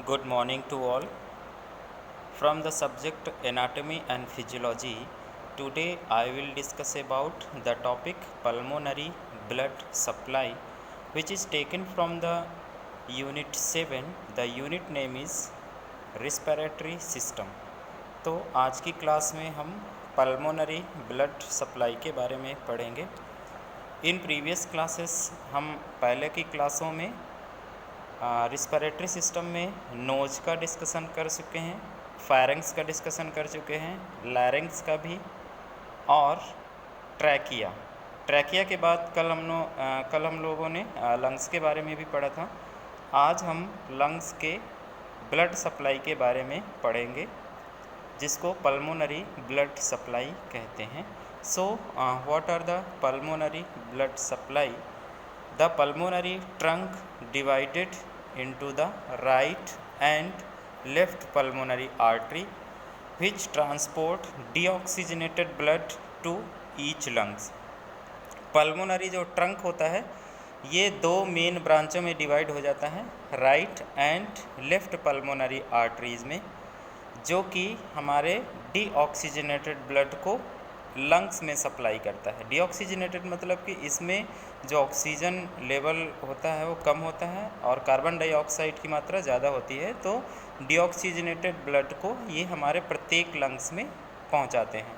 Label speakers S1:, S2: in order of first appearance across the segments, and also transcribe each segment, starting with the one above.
S1: Good morning to all. From the subject Anatomy and Physiology, today I will discuss about the topic pulmonary blood supply, which is taken from the Unit 7. The unit name is Respiratory System. तो आज की class में हम pulmonary blood supply के बारे में पढ़ेंगे। In previous classes हम पहले की क्लासों में रिस्पिरेटरी सिस्टम में नोज का डिस्कशन कर चुके हैं, फायरिंग्स का डिस्कशन कर चुके हैं, लैरिंग्स का भी, और ट्रैकिया के बाद कल हम लोगों ने लंग्स के बारे में भी पढ़ा था। आज हम लंग्स के ब्लड सप्लाई के बारे में पढ़ेंगे, जिसको पल्मोनरी ब्लड सप्लाई कहते हैं। So what are the pulmonary blood supply? The pulmonary trunk divided into the right and left pulmonary artery, which transport deoxygenated blood to each lungs. Pulmonary जो trunk होता है ये दो मेन ब्रांचों में divide हो जाता है, right and left pulmonary arteries में, जो कि हमारे डीऑक्सीजनेटेड ब्लड को लंग्स में सप्लाई करता है। डीऑक्सीजनेटेड मतलब कि इसमें जो ऑक्सीजन लेवल होता है वो कम होता है और कार्बन डाइऑक्साइड की मात्रा ज़्यादा होती है, तो डीऑक्सीजनेटेड ब्लड को ये हमारे प्रत्येक लंग्स में पहुंचाते हैं।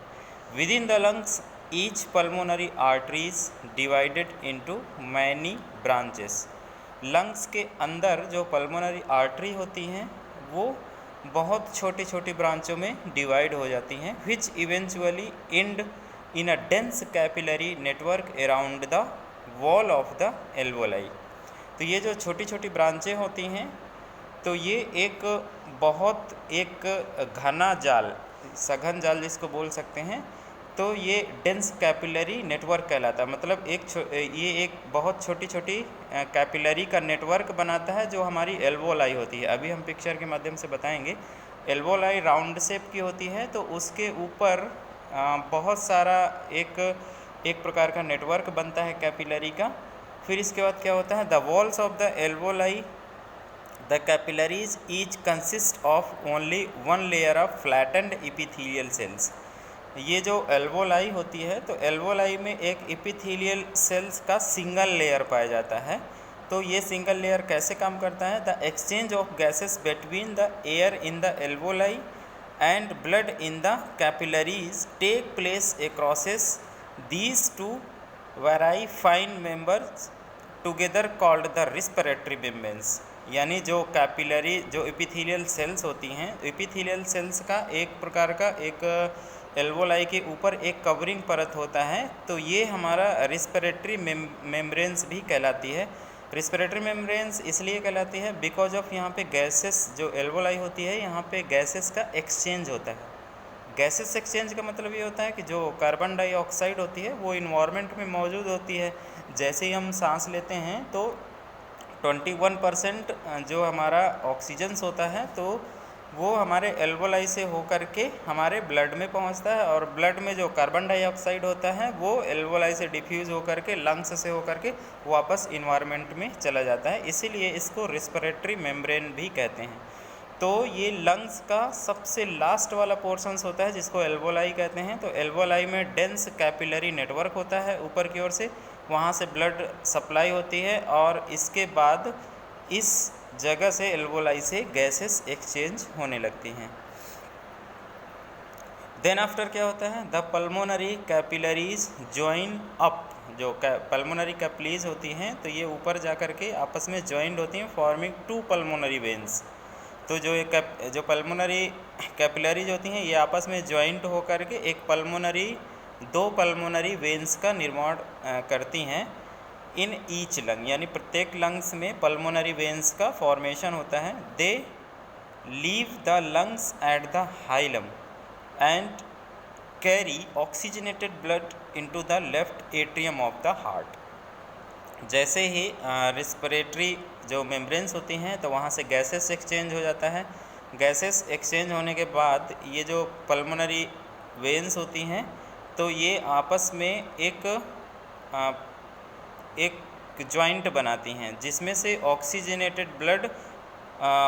S1: With in the lungs each pulmonary arteries divided into many branches. Lungs के अंदर जो पल्मोनरी आर्टरी होती हैं वो बहुत छोटी छोटी ब्रांचों में डिवाइड हो जाती हैं, which eventually and in a dense capillary network around the wall of the alveoli. तो ये जो छोटी छोटी ब्रांचें होती हैं तो ये एक घना जाल, सघन जाल जिसको बोल सकते हैं, तो ये डेंस कैपिलरी नेटवर्क कहलाता है। मतलब ये एक बहुत छोटी छोटी कैपिलरी का नेटवर्क बनाता है जो हमारी एल्वोलाई होती है। अभी हम पिक्चर के माध्यम से बताएंगे। एल्वोलाई राउंड शेप की होती है, तो उसके ऊपर बहुत सारा एक प्रकार का नेटवर्क बनता है कैपिलरी का। फिर इसके बाद क्या होता है, the walls of the alveoli, the capillaries each consist of only one layer of flattened epithelial cells. ये जो एल्वोलाई होती है तो एल्वोलाई में एक एपिथेलियल सेल्स का सिंगल लेयर पाया जाता है। तो ये सिंगल लेयर कैसे काम करता है? The exchange of gases between the air in the alveoli and blood in the capillaries take place acrosses these two very fine members together called the respiratory membranes. यानी जो कैपिलरी जो epithelial cells होती हैं, epithelial cells का एक प्रकार का एक एल्वोलाई के ऊपर एक कवरिंग परत होता है, तो ये हमारा रिस्पिरेटरी मेम्ब्रेन्स भी कहलाती है। रिस्पिरेटरी मेम्ब्रेन्स इसलिए कहलाती है बिकॉज ऑफ यहाँ पे गैसेस, जो एल्वोलाई होती है यहाँ पे गैसेस का एक्सचेंज होता है। गैसेस एक्सचेंज का मतलब ये होता है कि जो कार्बन डाइऑक्साइड होती है वो इन्वायरमेंट में मौजूद होती है। जैसे ही हम सांस लेते हैं तो 21% जो हमारा ऑक्सीजन्स होता है तो वो हमारे एल्वोलाई से होकर के हमारे ब्लड में पहुंचता है, और ब्लड में जो कार्बन डाइऑक्साइड होता है वो एल्वोलाई से डिफ्यूज़ होकर के लंग्स से होकर के वापस इन्वायरमेंट में चला जाता है। इसीलिए इसको रिस्पिरेटरी मेम्ब्रेन भी कहते हैं। तो ये लंग्स का सबसे लास्ट वाला पोर्शंस होता है जिसको एल्वोलाई कहते हैं। तो एल्वोलाई में डेंस कैपिलरी नेटवर्क होता है ऊपर की ओर से, वहाँ से ब्लड सप्लाई होती है और इसके बाद इस जगह से एल्वोलाई से गैसेस एक्सचेंज होने लगती हैं। देन आफ्टर क्या होता है, the pulmonary capillaries join up. जो पल्मोनरी कैपिलरीज होती हैं तो ये ऊपर जा कर के आपस में जॉइंड होती हैं, फॉर्मिंग टू पल्मोनरी वेन्स। तो जो पल्मोनरी कैपिलरीज होती हैं ये आपस में जॉइंट होकर के दो पल्मोनरी वेन्स का निर्माण करती हैं इन ईच लंग, यानी प्रत्येक लंग्स में पल्मोनरी वेन्स का फॉर्मेशन होता है। They leave the lungs at the hilum and carry oxygenated blood into the left atrium of the heart. जैसे ही रिस्पिरेटरी जो मेम्ब्रेन्स होती हैं तो वहाँ से गैसेस एक्सचेंज हो जाता है। गैसेस एक्सचेंज होने के बाद ये जो पल्मोनरी वेन्स होती हैं तो ये आपस में एक जॉइंट बनाती हैं, जिसमें से ऑक्सीजनेटेड ब्लड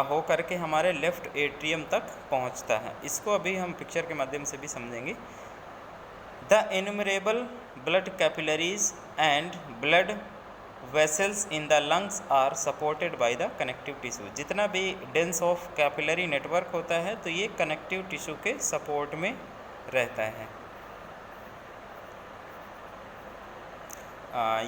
S1: हो करके हमारे लेफ़्ट एट्रियम तक पहुंचता है। इसको अभी हम पिक्चर के माध्यम से भी समझेंगे। The innumerable blood capillaries and blood vessels in the lungs are supported by the connective tissue. जितना भी डेंस ऑफ कैपिलरी नेटवर्क होता है तो ये कनेक्टिव टिश्यू के सपोर्ट में रहता है।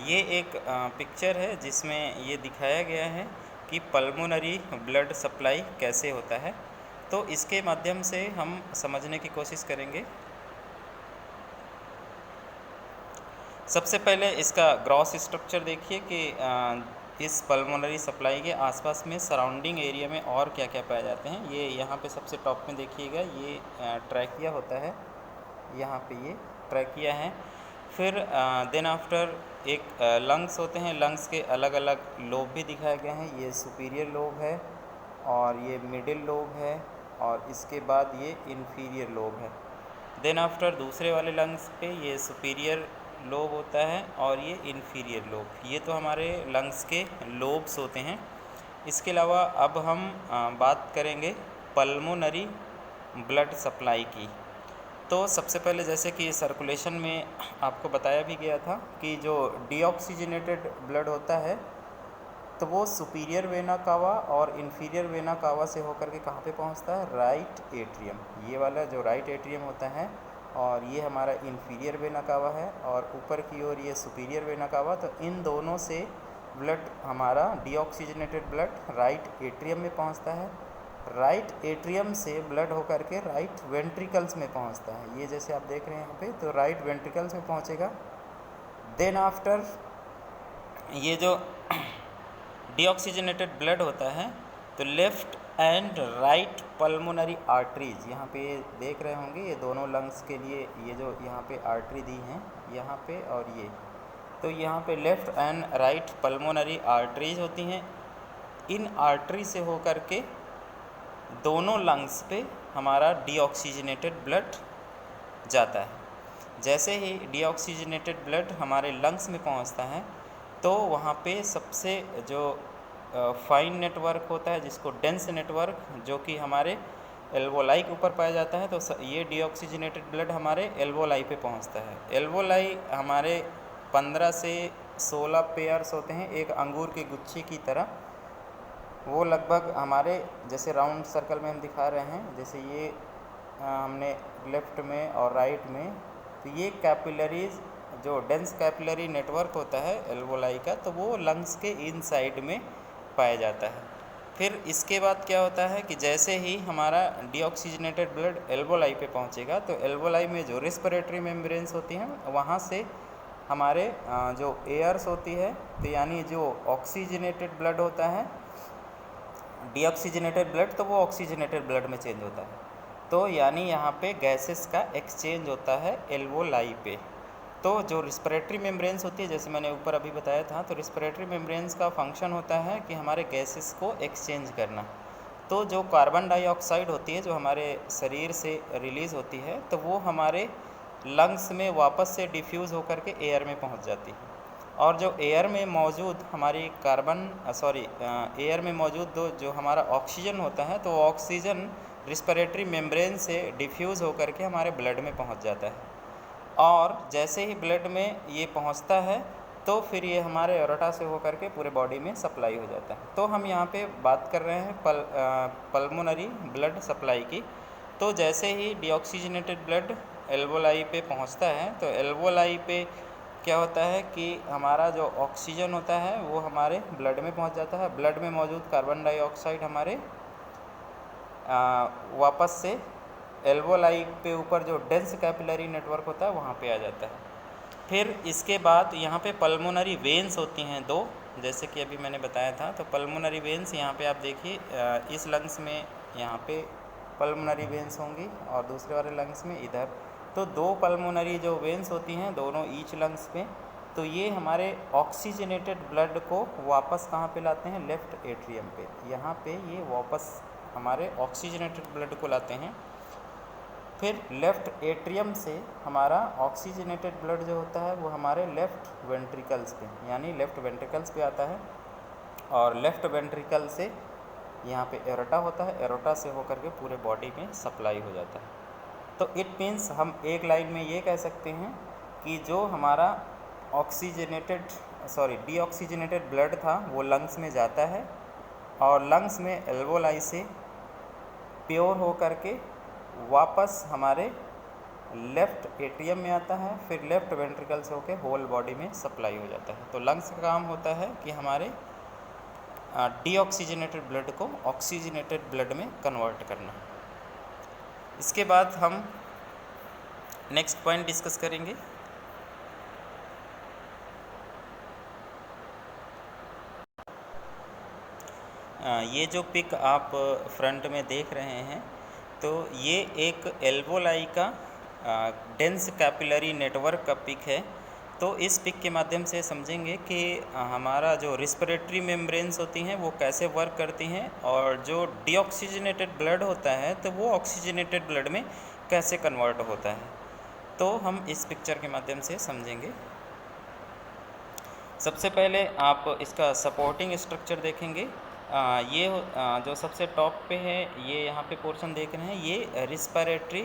S1: ये एक पिक्चर है जिसमें ये दिखाया गया है कि पल्मोनरी ब्लड सप्लाई कैसे होता है, तो इसके माध्यम से हम समझने की कोशिश करेंगे। सबसे पहले इसका ग्रॉस स्ट्रक्चर देखिए कि इस पल्मोनरी सप्लाई के आसपास में सराउंडिंग एरिया में और क्या क्या पाए जाते हैं। ये यहाँ पे सबसे टॉप में देखिएगा, ये ट्रैकिया होता है, यहाँ पे ये ट्रैकिया है। फिर देन आफ्टर एक लंग्स होते हैं, लंग्स के अलग अलग लोब भी दिखाए गए हैं। ये सुपीरियर लोब है और ये मिडिल लोब है और इसके बाद ये इन्फीरियर लोब है। देन आफ्टर दूसरे वाले लंग्स पे ये सुपीरियर लोब होता है और ये इन्फीरियर लोब। ये तो हमारे लंग्स के लोब्स होते हैं। इसके अलावा अब हम बात करेंगे पल्मोनरी ब्लड सप्लाई की। तो सबसे पहले जैसे कि सर्कुलेशन में आपको बताया भी गया था कि जो डीऑक्सीजनेटेड ब्लड होता है तो वो सुपीरियर वेना कावा और इन्फीरियर वेना कावा से होकर के कहाँ पे पहुँचता है, राइट एट्रियम। ये वाला जो राइट एट्रियम होता है और ये हमारा इन्फीरियर वेना कावा है और ऊपर की ओर ये सुपीरियर वेना कावा। तो इन दोनों से ब्लड हमारा डीऑक्सीजनेटेड ब्लड राइट एट्रियम में पहुँचता है। राइट एट्रियम से ब्लड होकर के राइट वेंट्रिकल्स में पहुंचता है। ये जैसे आप देख रहे हैं यहाँ पे, तो राइट वेंट्रिकल्स में पहुंचेगा। देन आफ्टर ये जो डीऑक्सीजनेटेड ब्लड होता है तो left and right pulmonary arteries, यहाँ पे देख रहे होंगे ये दोनों लंग्स के लिए ये जो यहाँ पे आर्टरी दी हैं यहाँ पे और ये, तो यहाँ पे left and right pulmonary arteries होती हैं। इन आर्टरी से होकर के दोनों लंग्स पे हमारा डीऑक्सीजनेटेड ब्लड जाता है। जैसे ही डीऑक्सीजनेटेड ब्लड हमारे लंग्स में पहुंचता है तो वहाँ पे सबसे जो फाइन नेटवर्क होता है जिसको डेंस नेटवर्क, जो कि हमारे एल्वोलाई के ऊपर पाया जाता है, तो ये डीऑक्सीजनेटेड ब्लड हमारे एल्वोलाई पे पहुंचता है। एल्वोलाई हमारे 15 से 16 पेयर्स होते हैं एक अंगूर के गुच्छे की तरह। वो लगभग हमारे जैसे राउंड सर्कल में हम दिखा रहे हैं, जैसे ये हमने लेफ़्ट में और राइट में, तो ये कैपिलरीज जो डेंस कैपिलरी नेटवर्क होता है एल्वोलाई का, तो वो लंग्स के इनसाइड में पाया जाता है। फिर इसके बाद क्या होता है कि जैसे ही हमारा डीऑक्सीजनेटेड ब्लड एल्वोलाई पे पहुंचेगा तो एल्वोलाई में जो रेस्पिरेटरी मेम्ब्रेन्स होती हैं वहाँ से हमारे जो एयर्स होती है, तो यानी जो ऑक्सीजनेटेड ब्लड होता है, डीऑक्सीजनेटेड ब्लड, तो वो ऑक्सीजनेटेड ब्लड में चेंज होता है। तो यानी यहाँ पे गैसेस का एक्सचेंज होता है एल्वोलाई पे। तो जो रिस्पिरेटरी मेम्ब्रेन्स होती है, जैसे मैंने ऊपर अभी बताया था, तो रिस्पिरेटरी मेम्ब्रेन्स का फंक्शन होता है कि हमारे गैसेस को एक्सचेंज करना। तो जो कार्बन डाइऑक्साइड होती है जो हमारे शरीर से रिलीज़ होती है, तो वो हमारे लंग्स में वापस से डिफ्यूज़ होकर के एयर में पहुँच जाती है। और जो एयर में मौजूद हमारी एयर में मौजूद जो हमारा ऑक्सीजन होता है, तो ऑक्सीजन रिस्पिरेटरी मेम्ब्रेन से डिफ्यूज़ होकर के हमारे ब्लड में पहुंच जाता है। और जैसे ही ब्लड में ये पहुंचता है तो फिर ये हमारे एरोटा से होकर के पूरे बॉडी में सप्लाई हो जाता है। तो हम यहाँ पे बात कर रहे हैं पल्मोनरी ब्लड सप्लाई की। तो जैसे ही डीऑक्सीजनेटेड ब्लड एल्वोलाई पे पहुँचता है तो एल्वोलाई पे क्या होता है कि हमारा जो ऑक्सीजन होता है वो हमारे ब्लड में पहुंच जाता है। ब्लड में मौजूद कार्बन डाइऑक्साइड हमारे वापस से एल्वोलाई पे ऊपर जो डेंस कैपिलरी नेटवर्क होता है वहाँ पे आ जाता है। फिर इसके बाद यहाँ पे पल्मोनरी वेन्स होती हैं दो, जैसे कि अभी मैंने बताया था। तो पल्मोनरी वेन्स यहाँ पे आप देखिए, इस लंग्स में यहाँ पे पल्मोनरी वेन्स होंगी और दूसरे वाले लंग्स में इधर। तो दो पल्मोनरी जो वेन्स होती हैं दोनों ईच लंग्स पे, तो ये हमारे ऑक्सीजनेटेड ब्लड को वापस कहाँ पे लाते हैं, लेफ़्ट एट्रियम पे। यहाँ पे ये वापस हमारे ऑक्सीजनेटेड ब्लड को लाते हैं। फिर लेफ़्ट एट्रियम से हमारा ऑक्सीजनेटेड ब्लड जो होता है वो हमारे लेफ़्ट वेंट्रिकल्स पे, यानी लेफ़्ट वेंट्रिकल्स पे आता है। और लेफ़्ट वेंट्रिकल से यहाँ पे एरोटा होता है, एरोटा से होकर के पूरे बॉडी में सप्लाई हो जाता है। तो इट मीन्स हम एक लाइन में ये कह सकते हैं कि जो हमारा डीऑक्सीजनेटेड ब्लड था वो लंग्स में जाता है और लंग्स में एल्वोलाई से प्योर हो करके वापस हमारे लेफ़्ट एट्रियम में आता है, फिर लेफ़्ट वेंट्रिकल से होकर होल बॉडी में सप्लाई हो जाता है। तो लंग्स का काम होता है कि हमारे डीऑक्सीजनेटेड ब्लड को ऑक्सीजनेटेड ब्लड में कन्वर्ट करना। इसके बाद हम नेक्स्ट पॉइंट डिस्कस करेंगे। ये जो पिक आप फ्रंट में देख रहे हैं तो ये एक एल्वोलाई का डेंस कैपिलरी नेटवर्क का पिक है। तो इस पिक के माध्यम से समझेंगे कि हमारा जो रिस्पिरेटरी मेम्ब्रेन्स होती हैं वो कैसे वर्क करती हैं और जो डीऑक्सीजनेटेड ब्लड होता है तो वो ऑक्सीजनेटेड ब्लड में कैसे कन्वर्ट होता है। तो हम इस पिक्चर के माध्यम से समझेंगे। सबसे पहले आप इसका सपोर्टिंग स्ट्रक्चर देखेंगे। ये जो सबसे टॉप पे है ये यहाँ पे पोर्शन देख रहे हैं, ये रिस्पिरेटरी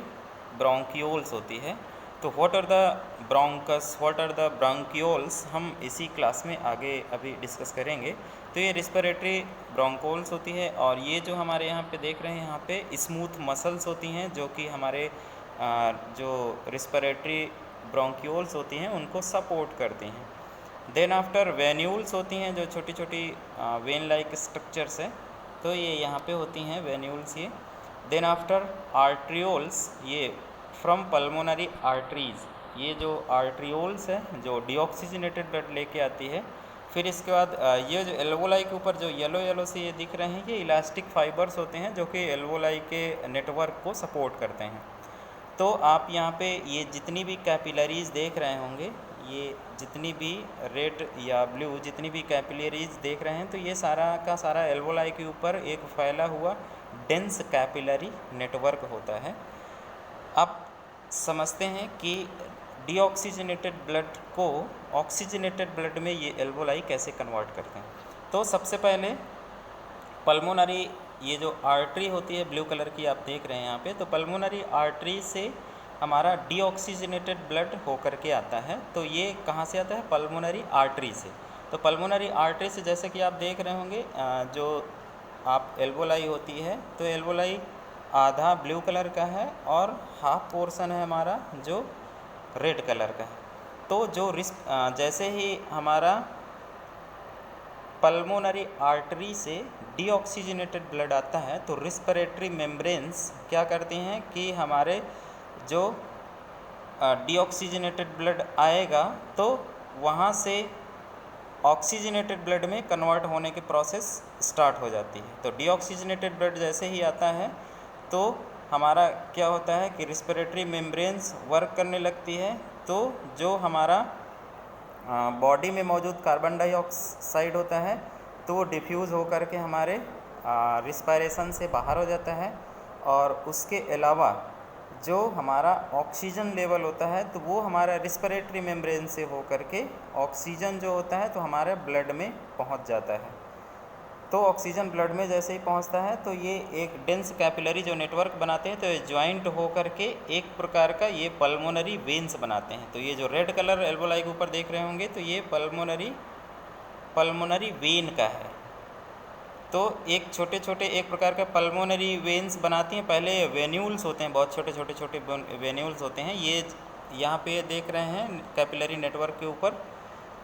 S1: ब्रोंक्यूल्स होती है। तो what are the bronchus, what are the bronchioles, हम इसी क्लास में आगे अभी डिस्कस करेंगे। तो ये रिस्पिरेटरी ब्रोंक्यूल्स होती है और ये जो हमारे यहाँ पे देख रहे हैं यहाँ पे स्मूथ मसल्स होती हैं जो कि हमारे जो रिस्पिरेटरी ब्रोंक्यूल्स होती हैं उनको सपोर्ट करती हैं। देन आफ्टर वेन्यूल्स होती हैं जो छोटी छोटी वेन लाइक स्ट्रक्चर्स है, तो ये यहाँ पे होती हैं वेन्यूल्स ये। देन आफ्टर आर्ट्रियोल्स, ये फ्रॉम पल्मोनरी आर्टरीज, ये जो आर्ट्रियोल्स है जो डीऑक्सीजनेटेड ब्लड लेके आती है। फिर इसके बाद ये जो एल्वोलाई के ऊपर जो येलो येलो से ये दिख रहे हैं ये इलास्टिक फाइबर्स होते हैं जो कि एल्वोलाई के नेटवर्क को सपोर्ट करते हैं। तो आप यहाँ पे ये जितनी भी कैपिलरीज देख रहे होंगे, ये जितनी भी रेड या ब्लू जितनी भी कैपिलरीज देख रहे हैं तो ये सारा का सारा एल्वोलाई के ऊपर एक फैला हुआ डेंस कैपिलरी नेटवर्क होता है। अब समझते हैं कि डीऑक्सीजनेटेड ब्लड को ऑक्सीजनेटेड ब्लड में ये एल्वोलाई कैसे कन्वर्ट करते हैं। तो सबसे पहले पल्मोनरी, ये जो आर्टरी होती है ब्लू कलर की आप देख रहे हैं यहाँ पे, तो पल्मोनरी आर्टरी से हमारा डीऑक्सीजनेटेड ब्लड होकर के आता है। तो ये कहाँ से आता है? पल्मोनरी आर्टरी से। तो पल्मोनरी आर्टरी से जैसे कि आप देख रहे होंगे जो आप एल्वोलाई होती है तो एल्वोलाई आधा ब्लू कलर का है और हाफ पोर्शन है हमारा जो रेड कलर का है। तो जो जैसे ही हमारा पल्मोनरी आर्टरी से डीऑक्सीजनेटेड ब्लड आता है तो रिस्पिरेटरी मेम्ब्रेन्स क्या करती हैं कि हमारे जो डीऑक्सीजनेटेड ब्लड आएगा तो वहाँ से ऑक्सीजनेटेड ब्लड में कन्वर्ट होने की प्रोसेस स्टार्ट हो जाती है। तो डीऑक्सीजनेटेड ब्लड जैसे ही आता है तो हमारा क्या होता है कि रिस्पिरेटरी मेम्ब्रेन्स वर्क करने लगती है। तो जो हमारा बॉडी में मौजूद कार्बन डाइऑक्साइड होता है तो वो डिफ्यूज़ होकर के हमारे रिस्पायरेशन से बाहर हो जाता है और उसके अलावा जो हमारा ऑक्सीजन लेवल होता है तो वो हमारा रिस्पिरेटरी मेम्ब्रेन से होकर के ऑक्सीजन जो होता है तो हमारे ब्लड में पहुंच जाता है। तो ऑक्सीजन ब्लड में जैसे ही पहुंचता है तो ये एक डेंस कैपिलरी जो नेटवर्क बनाते हैं तो ये ज्वाइंट होकर के एक प्रकार का ये पल्मोनरी वेन्स बनाते हैं। तो ये जो रेड कलर एल्वोलाई के ऊपर देख रहे होंगे तो ये पल्मोनरी वेन का है। तो एक छोटे छोटे एक प्रकार का पल्मोनरी वेन्स बनाती हैं। पहले वेन्यूल्स होते हैं, बहुत छोटे छोटे वेन्यूल्स होते हैं। ये यहाँ पे देख रहे हैं कैपिलरी नेटवर्क के ऊपर,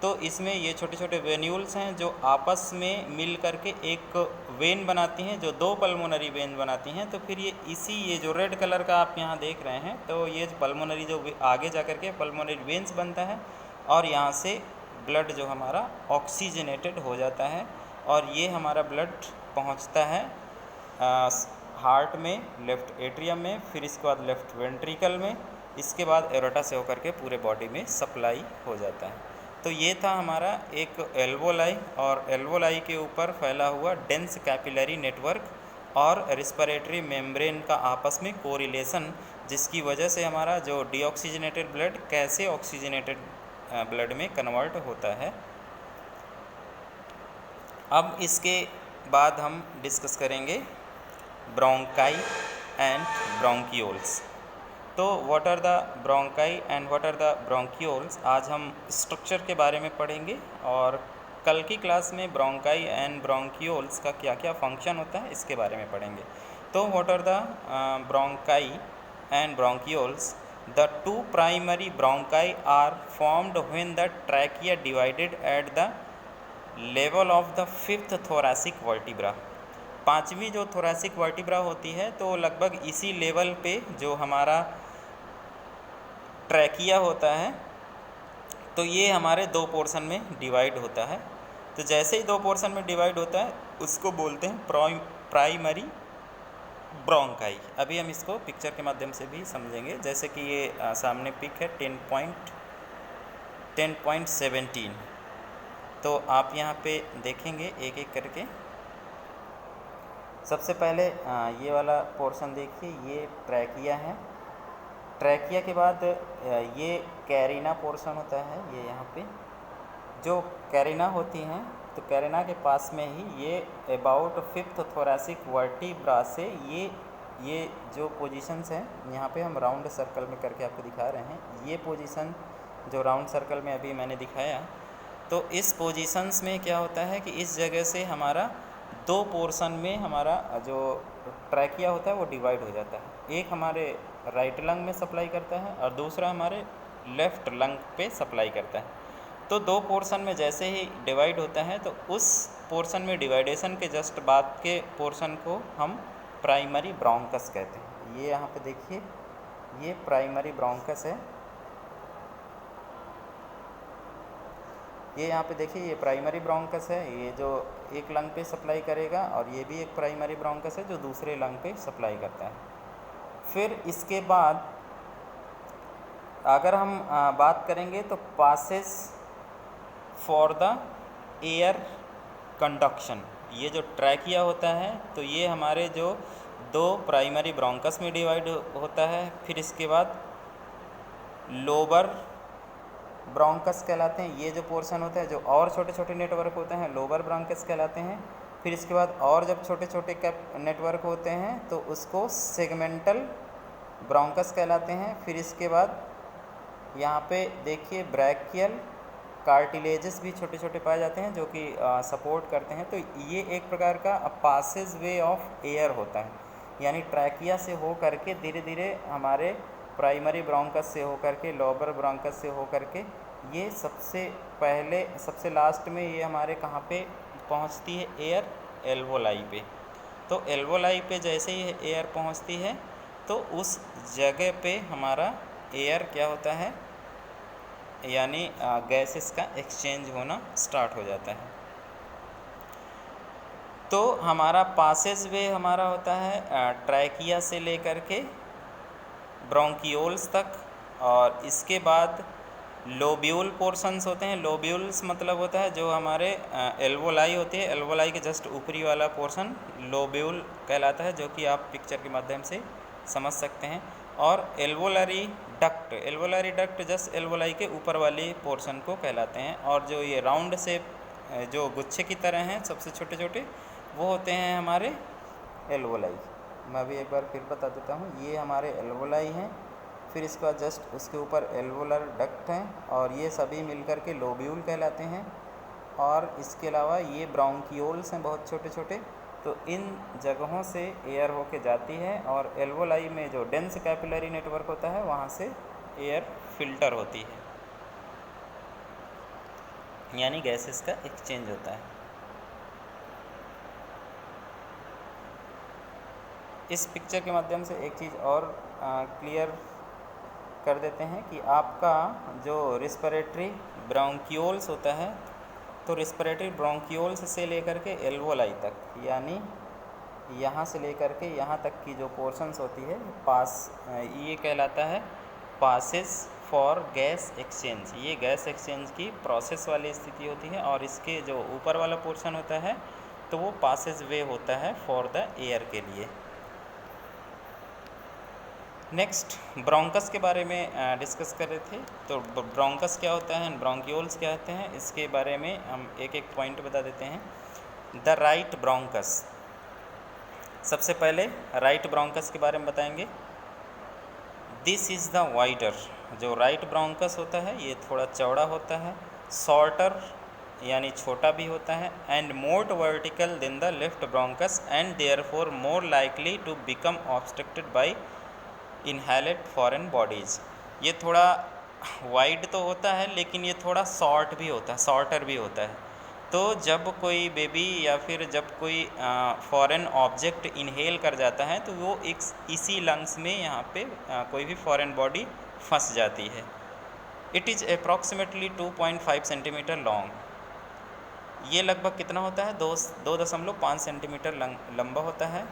S1: तो इसमें ये छोटे छोटे वेन्यूल्स हैं जो आपस में मिल करके एक वेन बनाती हैं जो दो पल्मोनरी वेन बनाती हैं। तो फिर ये जो रेड कलर का आप यहाँ देख रहे हैं तो ये पल्मोनरी जो आगे जा कर के पल्मोनरी वेन्स बनता है और यहाँ से ब्लड जो हमारा ऑक्सीजनेटेड हो जाता है और ये हमारा ब्लड पहुंचता है हार्ट में, लेफ़्ट एट्रियम में, फिर इसके बाद लेफ़्ट वेंट्रिकल में, इसके बाद एरोटा से होकर के पूरे बॉडी में सप्लाई हो जाता है। तो ये था हमारा एक एल्वोलाई और एल्वोलाई के ऊपर फैला हुआ डेंस कैपिलरी नेटवर्क और रिस्पिरेटरी मेम्ब्रेन का आपस में कोरिलेशन, जिसकी वजह से हमारा जो डीऑक्सीजनेटेड ब्लड कैसे ऑक्सीजनेटेड ब्लड में कन्वर्ट होता है। अब इसके बाद हम डिस्कस करेंगे ब्रोंकाई एंड ब्रोंकियोल्स। तो what are the bronchi and what are the bronchioles, आज हम स्ट्रक्चर के बारे में पढ़ेंगे और कल की क्लास में ब्रोंकाई एंड ब्रोंकियोल्स का क्या क्या फंक्शन होता है इसके बारे में पढ़ेंगे। तो what are the bronchi and bronchioles, the two primary bronchi are formed when the trachea divided at the level of the fifth thoracic vertebra. पांचवी जो थोरैसिक वर्टिब्रा होती है तो लगभग इसी लेवल पे जो हमारा ट्रैकिया होता है तो ये हमारे दो पोर्शन में डिवाइड होता है। तो जैसे ही दो पोर्शन में डिवाइड होता है उसको बोलते हैं प्राइमरी ब्रोंकाई। अभी हम इसको पिक्चर के माध्यम से भी समझेंगे, जैसे कि ये सामने पिक है 10.17। तो आप यहाँ पे देखेंगे एक एक करके। सबसे पहले ये वाला पोर्शन देखिए, ये ट्रैकिया है। ट्रैकिया के बाद ये कैरिना पोर्शन होता है। ये यहाँ पे जो कैरिना होती हैं तो कैरिना के पास में ही ये अबाउट फिफ्थ थोरैसिक वर्टिब्रा से ये जो पोजीशंस हैं, यहाँ पे हम राउंड सर्कल में करके आपको दिखा रहे हैं। ये पोजीशन जो राउंड सर्कल में अभी मैंने दिखाया, तो इस पोजीशंस में क्या होता है कि इस जगह से हमारा दो पोर्शन में हमारा जो ट्रैकिया होता है वो डिवाइड हो जाता है। एक हमारे राइट लंग में सप्लाई करता है और दूसरा हमारे लेफ़्ट लंग पे सप्लाई करता है। तो दो पोर्शन में जैसे ही डिवाइड होता है तो उस पोर्शन में डिवाइडेशन के जस्ट बाद के पोर्शन को हम प्राइमरी ब्रोंकस कहते हैं। ये यहाँ पे देखिए, ये प्राइमरी ब्रोंकस है। ये यहाँ पे देखिए, ये प्राइमरी ब्रोंकस है, ये जो एक लंग पे सप्लाई करेगा, और ये भी एक प्राइमरी ब्रोंकस है जो दूसरे लंग पे सप्लाई करता है। फिर इसके बाद अगर हम बात करेंगे तो passes for the air conduction, ये जो ट्रैकिया होता है तो ये हमारे जो दो प्राइमरी ब्रोंकस में डिवाइड होता है। फिर इसके बाद लोअर ब्रोंकस कहलाते हैं। ये जो पोर्शन होता है, जो और छोटे छोटे नेटवर्क होते हैं, लोअर ब्रोंकस कहलाते हैं। फिर इसके बाद और जब छोटे छोटे नेटवर्क होते हैं तो उसको सेगमेंटल ब्रोंकस कहलाते हैं। फिर इसके बाद यहाँ पे देखिए ब्रैकियल कार्टिलेजेस भी छोटे छोटे पाए जाते हैं जो कि सपोर्ट करते हैं। तो ये एक प्रकार का पासेज वे ऑफ एयर होता है, यानी ट्रैकिया से हो करके धीरे धीरे हमारे प्राइमरी ब्रोंकस से हो करके लोअर ब्रोंकस से हो करके ये सबसे पहले सबसे लास्ट में ये हमारे कहाँ पे पहुँचती है, एयर एल्वोलाई पे। तो एल्वोलाई पे जैसे ही एयर पहुँचती है तो उस जगह पे हमारा एयर क्या होता है, यानी गैसेस का एक्सचेंज होना स्टार्ट हो जाता है। तो हमारा पासेज वे हमारा होता है ट्रैकिया से लेकर के ब्रोंकियोल्स तक, और इसके बाद लोब्यूल पोर्शंस होते हैं। लोब्यूल्स मतलब होता है जो हमारे एल्वोलाई होती है, एल्वोलाई के जस्ट ऊपरी वाला पोर्शन लोब्यूल कहलाता है, जो कि आप पिक्चर के माध्यम से समझ सकते हैं। और एल्वोलरी डक्ट जस्ट एल्वोलाई के ऊपर वाले पोर्शन को कहलाते हैं। और जो ये राउंड से जो गुच्छे की तरह हैं सबसे छोटे छोटे, वो होते हैं हमारे एल्वोलाई। मैं अभी एक बार फिर बता देता हूँ, ये हमारे एल्वोलाई हैं। फिर इसके बाद जस्ट उसके ऊपर एल्वोलर डक्ट हैं, और ये सभी मिलकर के लोब्यूल कहलाते हैं। और इसके अलावा ये ब्रोंकियोल्स हैं बहुत छोटे छोटे। तो इन जगहों से एयर होके जाती है, और एल्वोलाई में जो डेंस कैपिलरी नेटवर्क होता है वहाँ से एयर फिल्टर होती है, यानी गैसेस का एक्सचेंज होता है। इस पिक्चर के माध्यम से एक चीज़ और क्लियर कर देते हैं कि आपका जो रिस्पिरेटरी ब्रोंकियोल्स होता है, तो रिस्पिरेटरी ब्रोंकियोल्स से लेकर के एल्वोलाई तक, यानी यहाँ से लेकर के यहाँ तक की जो पोर्शंस होती है ये कहलाता है पासेस फॉर गैस एक्सचेंज। ये गैस एक्सचेंज की प्रोसेस वाली स्थिति होती है, और इसके जो ऊपर वाला पोर्शन होता है तो वो पासेज वे होता है फॉर द एयर के लिए। नेक्स्ट ब्रोंकस के बारे में डिस्कस कर रहे थे। तो ब्रोंकस क्या होता है, ब्रोंकियोल्स क्या होते हैं, इसके बारे में हम एक एक पॉइंट बता देते हैं। The right bronchus. सबसे पहले राइट ब्रोंकस के बारे में बताएंगे। दिस इज़ द वाइडर, जो राइट ब्रोंकस होता है ये थोड़ा चौड़ा होता है, शॉर्टर यानी छोटा भी होता है, and more vertical than the left bronchus and therefore more likely to become obstructed by inhaled foreign bodies. ये थोड़ा वाइड तो होता है लेकिन ये थोड़ा शॉर्ट भी होता है, शॉर्टर भी होता है। तो जब कोई बेबी या फिर जब कोई फॉरेन ऑब्जेक्ट इनहेल कर जाता है तो वो एक इसी लंग्स में यहाँ पे कोई भी फॉरेन बॉडी फंस जाती है। It is approximately 2.5 centimetre long. ये लगभग कितना होता है, 2.5 सेंटीमीटर लंबा होता है।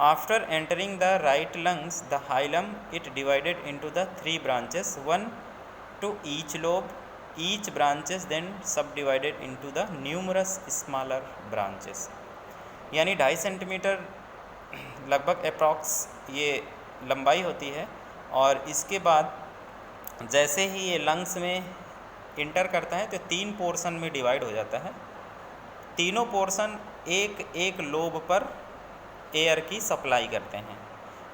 S1: After entering the right lungs the hilum it divided into the 3 branches, 1 to each lobe. Each branches then subdivided into the numerous smaller branches। यानी 2.5 सेंटीमीटर लगभग अप्रॉक्स ये लंबाई होती है, और इसके बाद जैसे ही ये लंग्स में इंटर करता है तो 3 पोर्शन में डिवाइड हो जाता है। तीनों पोर्शन एक एक लोब पर एयर की सप्लाई करते हैं।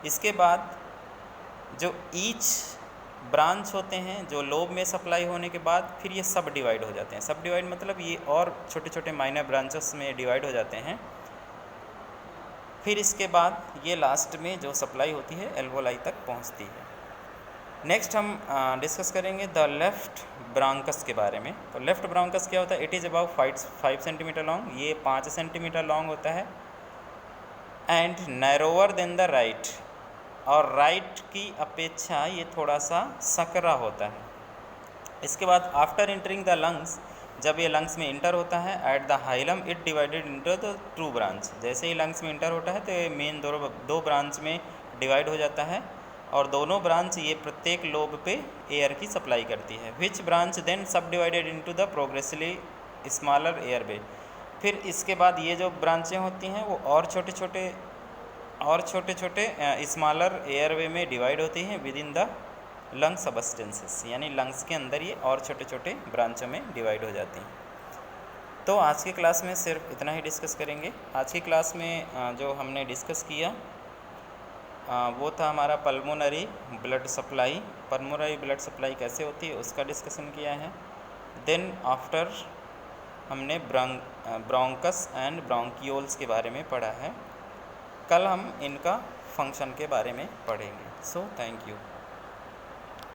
S1: इसके बाद जो ईच ब्रांच होते हैं, जो लोब में सप्लाई होने के बाद फिर ये सब डिवाइड हो जाते हैं। सब डिवाइड मतलब ये और छोटे छोटे माइनर ब्रांचेस में डिवाइड हो जाते हैं। फिर इसके बाद ये लास्ट में जो सप्लाई होती है एल्वोलाई तक पहुंचती है। नेक्स्ट हम डिस्कस करेंगे द लेफ्ट ब्रांकस के बारे में। तो लेफ्ट ब्रांकस क्या होता है? It is about 5 centimetre long, ये 5 सेंटीमीटर लॉन्ग होता है, and narrower than the right, और राइट की अपेक्षा ये थोड़ा सा सकरा होता है। इसके बाद आफ्टर एंटरिंग द लंग्स, जब ये लंग्स में इंटर होता है, eight the hilum it divided into the 2 branch. जैसे ही लंग्स में इंटर होता है तो ये मेन दो ब्रांच में डिवाइड हो जाता है, और दोनों ब्रांच ये प्रत्येक लोब पे एयर की सप्लाई करती है। विच ब्रांच देन सब divided into the progressively smaller airway. फिर इसके बाद ये जो ब्रांचें होती हैं वो और छोटे छोटे स्मॉलर एयरवे में डिवाइड होती हैं with in the lung substances, यानी लंग्स के अंदर ये और छोटे छोटे ब्रांचों में डिवाइड हो जाती हैं। तो आज की क्लास में सिर्फ इतना ही डिस्कस करेंगे। आज की क्लास में जो हमने डिस्कस किया वो था हमारा pulmonary blood supply. Pulmonary blood supply कैसे होती है उसका डिस्कशन किया है। देन आफ्टर हमने ब्रोंकस एंड ब्रोंकियोल्स के बारे में पढ़ा है। कल हम इनका फंक्शन के बारे में पढ़ेंगे। So thank you.